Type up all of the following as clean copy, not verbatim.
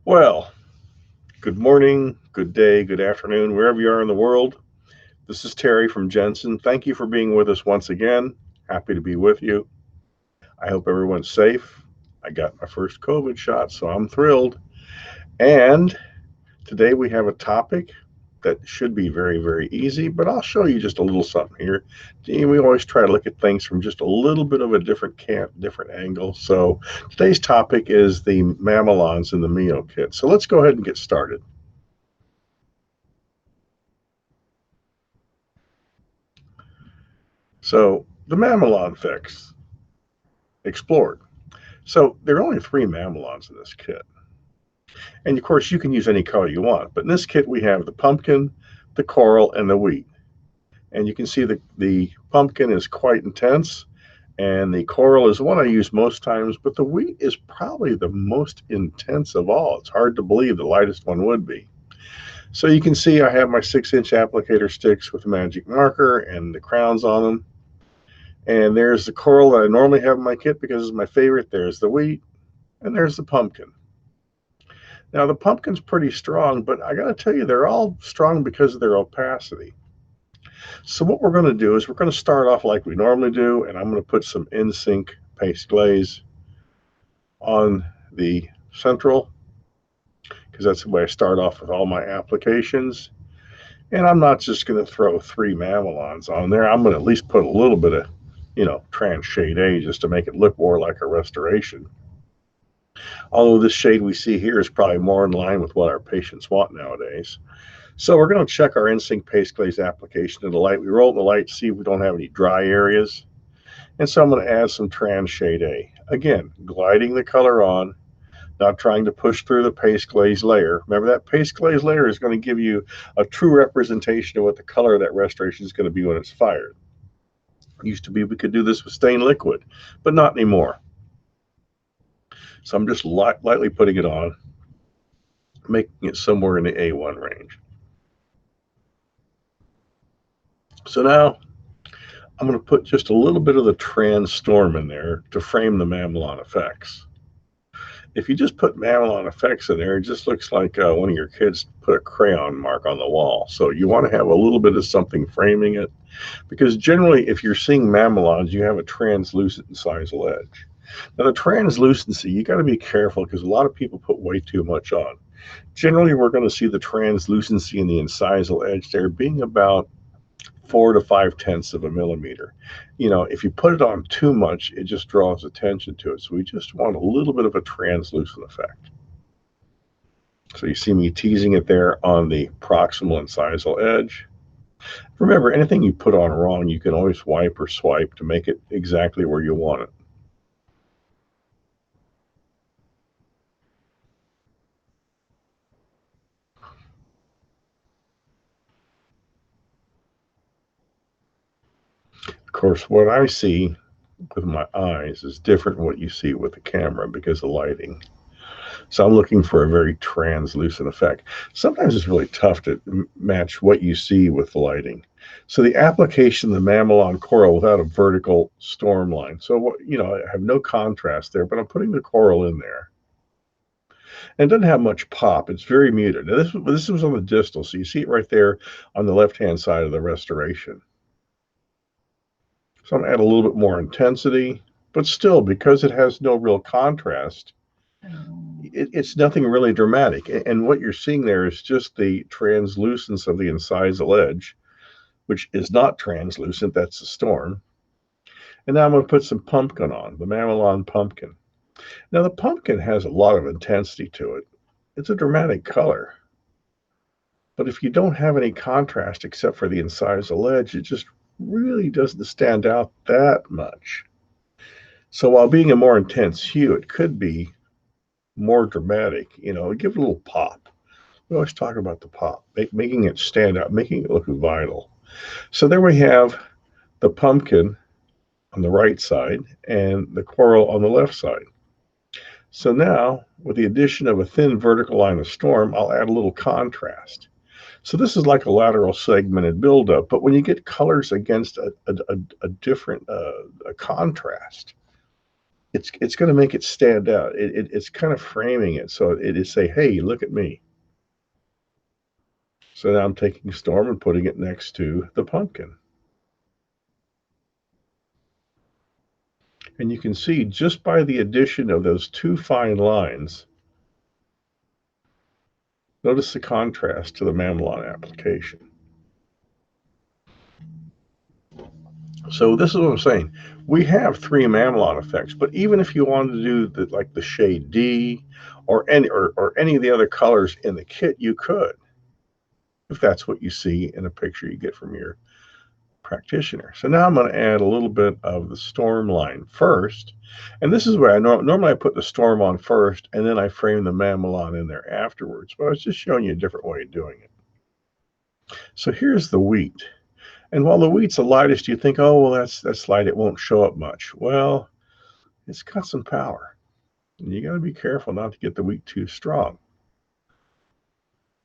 Well, good morning, good day, good afternoon, wherever you are in the world. This is Terry from Jensen. Thank you for being with us once again. Happy to be with you. I hope everyone's safe. I got my first COVID shot, so I'm thrilled. And today we have a topic that should be very, very easy, but I'll show you just a little something here. We always try to look at things from just a little bit of a different angle. So today's topic is the Mamelons in the MiYO kit. So let's go ahead and get started. So the Mamelon fix explored. So there are only 3 Mamelons in this kit. And of course, you can use any color you want. But in this kit, we have the pumpkin, the coral, and the wheat. And you can see the pumpkin is quite intense, and the coral is one I use most times, but the wheat is probably the most intense of all. It's hard to believe the lightest one would be. So you can see I have my 6-inch applicator sticks with a magic marker and the crowns on them. And there's the coral that I normally have in my kit because it's my favorite. There's the wheat, and there's the pumpkin. Now, the pumpkin's pretty strong, but I got to tell you, they're all strong because of their opacity. So what we're going to do is we're going to start off like we normally do, and I'm going to put some in-sync paste glaze on the central, because that's the way I start off with all my applications. And I'm not just going to throw 3 Mamelons on there. I'm going to at least put a little bit of trans shade A just to make it look more like a restoration. Although this shade we see here is probably more in line with what our patients want nowadays. So we're going to check our in-sync paste glaze application in the light. We roll it in the light to see if we don't have any dry areas. And so I'm going to add some trans shade A. Again, gliding the color on, not trying to push through the paste glaze layer. Remember, that paste glaze layer is going to give you a true representation of what the color of that restoration is going to be when it's fired. Used to be we could do this with stained liquid, but not anymore. So I'm just lightly putting it on, making it somewhere in the A1 range. So now I'm going to put just a little bit of the trans storm in there to frame the Mamelon effects. If you just put Mamelon effects in there, it just looks like one of your kids put a crayon mark on the wall. So you want to have a little bit of something framing it, because generally if you're seeing Mamelons, you have a translucent incisal edge. Now the translucency, you got to be careful because a lot of people put way too much on. Generally, we're going to see the translucency in the incisal edge there being about 4 to 5/10 of a millimeter. If you put it on too much, it just draws attention to it. So we just want a little bit of a translucent effect. So you see me teasing it there on the proximal incisal edge. Remember, anything you put on wrong, you can always wipe or swipe to make it exactly where you want it. Of course, what I see with my eyes is different than what you see with the camera because of lighting. So I'm looking for a very translucent effect. Sometimes it's really tough to match what you see with the lighting. So the application of the Mamelon coral without a vertical storm line. So, I have no contrast there, but I'm putting the coral in there. And it doesn't have much pop. It's very muted. Now, this was on the distal, so you see it right there on the left-hand side of the restoration. So I'm going to add a little bit more intensity, but still, because it has no real contrast, it's nothing really dramatic. And what you're seeing there is just the translucence of the incisal edge, which is not translucent. That's the storm. And now I'm going to put some pumpkin on, the Mamelon pumpkin. Now, the pumpkin has a lot of intensity to it. It's a dramatic color. But if you don't have any contrast except for the incisal edge, it just really doesn't stand out that much. So while being a more intense hue, it could be more dramatic, give it a little pop. We always talk about the pop, making it stand out, making it look vital. So there we have the pumpkin on the right side and the coral on the left side. So now, with the addition of a thin vertical line of storm, I'll add a little contrast. So this is like a lateral segmented buildup, but when you get colors against a different a contrast, it's going to make it stand out. It's kind of framing it so it is say, hey, look at me. So now I'm taking Storm and putting it next to the pumpkin. And you can see just by the addition of those two fine lines, notice the contrast to the Mamelon application. So this is what I'm saying. We have three Mamelon effects, but even if you wanted to do like the shade D or any of the other colors in the kit, you could, if that's what you see in a picture you get from your practitioner. So now I'm going to add a little bit of the storm line first. And this is where I normally I put the storm on first and then I frame the Mamelon in there afterwards. But I was just showing you a different way of doing it. So here's the wheat. And while the wheat's the lightest, you think, oh, well, that's light. It won't show up much. Well, it's got some power. And you got to be careful not to get the wheat too strong.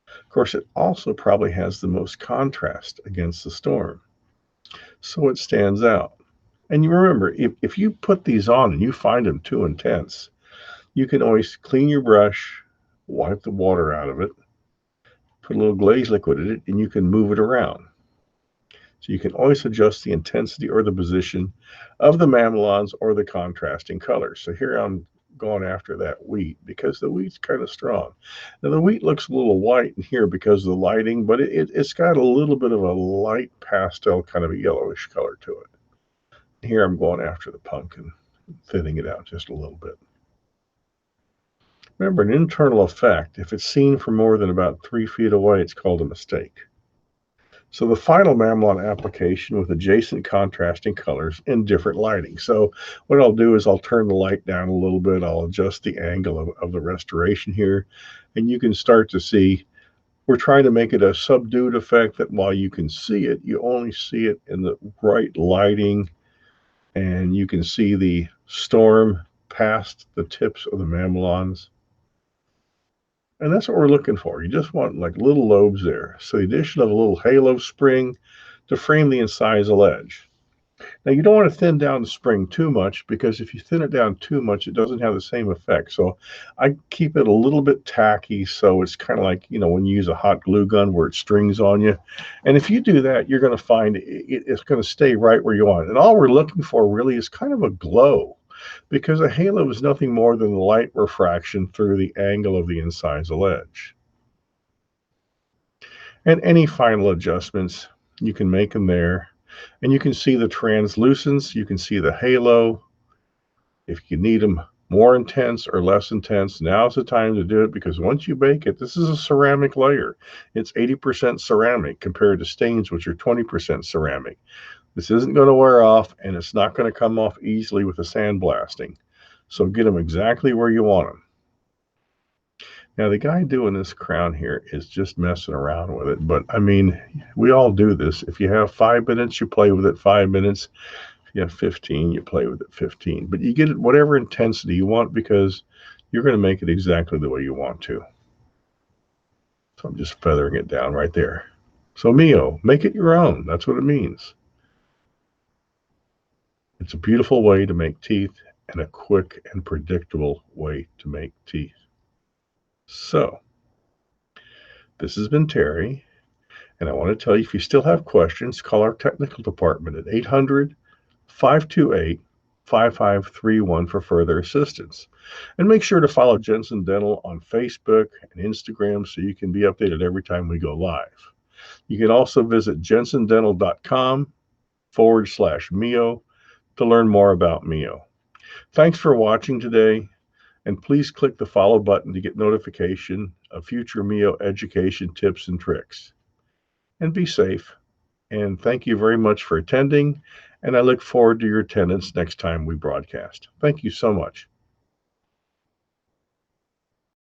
Of course, it also probably has the most contrast against the storm. So it stands out. And you remember, if you put these on and you find them too intense, you can always clean your brush, wipe the water out of it, put a little glaze liquid in it, and you can move it around. So you can always adjust the intensity or the position of the Mamelons or the contrasting colors. So here I'm going after that wheat because the wheat's kind of strong. Now the wheat looks a little white in here because of the lighting, but it's got a little bit of a light pastel kind of a yellowish color to it. Here I'm going after the pumpkin, thinning it out just a little bit. Remember, an internal effect, if it's seen from more than about 3 feet away, it's called a mistake. So the final Mamelon application with adjacent contrasting colors in different lighting. So what I'll do is I'll turn the light down a little bit. I'll adjust the angle of the restoration here. And you can start to see we're trying to make it a subdued effect that while you can see it, you only see it in the right lighting. And you can see the storm past the tips of the Mamelons. And that's what we're looking for. You just want like little lobes there. So the addition of a little halo spring to frame the incisal edge. Now you don't want to thin down the spring too much because if you thin it down too much, it doesn't have the same effect. So I keep it a little bit tacky. So it's kind of like, when you use a hot glue gun where it strings on you. And if you do that, you're going to find it's going to stay right where you want it. And all we're looking for really is kind of a glow, because a halo is nothing more than the light refraction through the angle of the incisal edge. And any final adjustments, you can make them there. And you can see the translucence, you can see the halo. If you need them more intense or less intense, now's the time to do it, because once you bake it, this is a ceramic layer. It's 80% ceramic compared to stains, which are 20% ceramic. This isn't going to wear off, and it's not going to come off easily with the sandblasting. So get them exactly where you want them. Now, the guy doing this crown here is just messing around with it. But, I mean, we all do this. If you have 5 minutes, you play with it 5 minutes. If you have 15, you play with it 15. But you get it whatever intensity you want because you're going to make it exactly the way you want to. So I'm just feathering it down right there. So, MiYO, make it your own. That's what it means. It's a beautiful way to make teeth and a quick and predictable way to make teeth. So, this has been Terry, and I want to tell you, if you still have questions, call our technical department at 800-528-5531 for further assistance. And make sure to follow Jensen Dental on Facebook and Instagram so you can be updated every time we go live. You can also visit jensendental.com/MiYO to learn more about MiYO. Thanks for watching today, and please click the follow button to get notification of future MiYO education tips and tricks. And be safe, and thank you very much for attending, and I look forward to your attendance next time we broadcast. Thank you so much.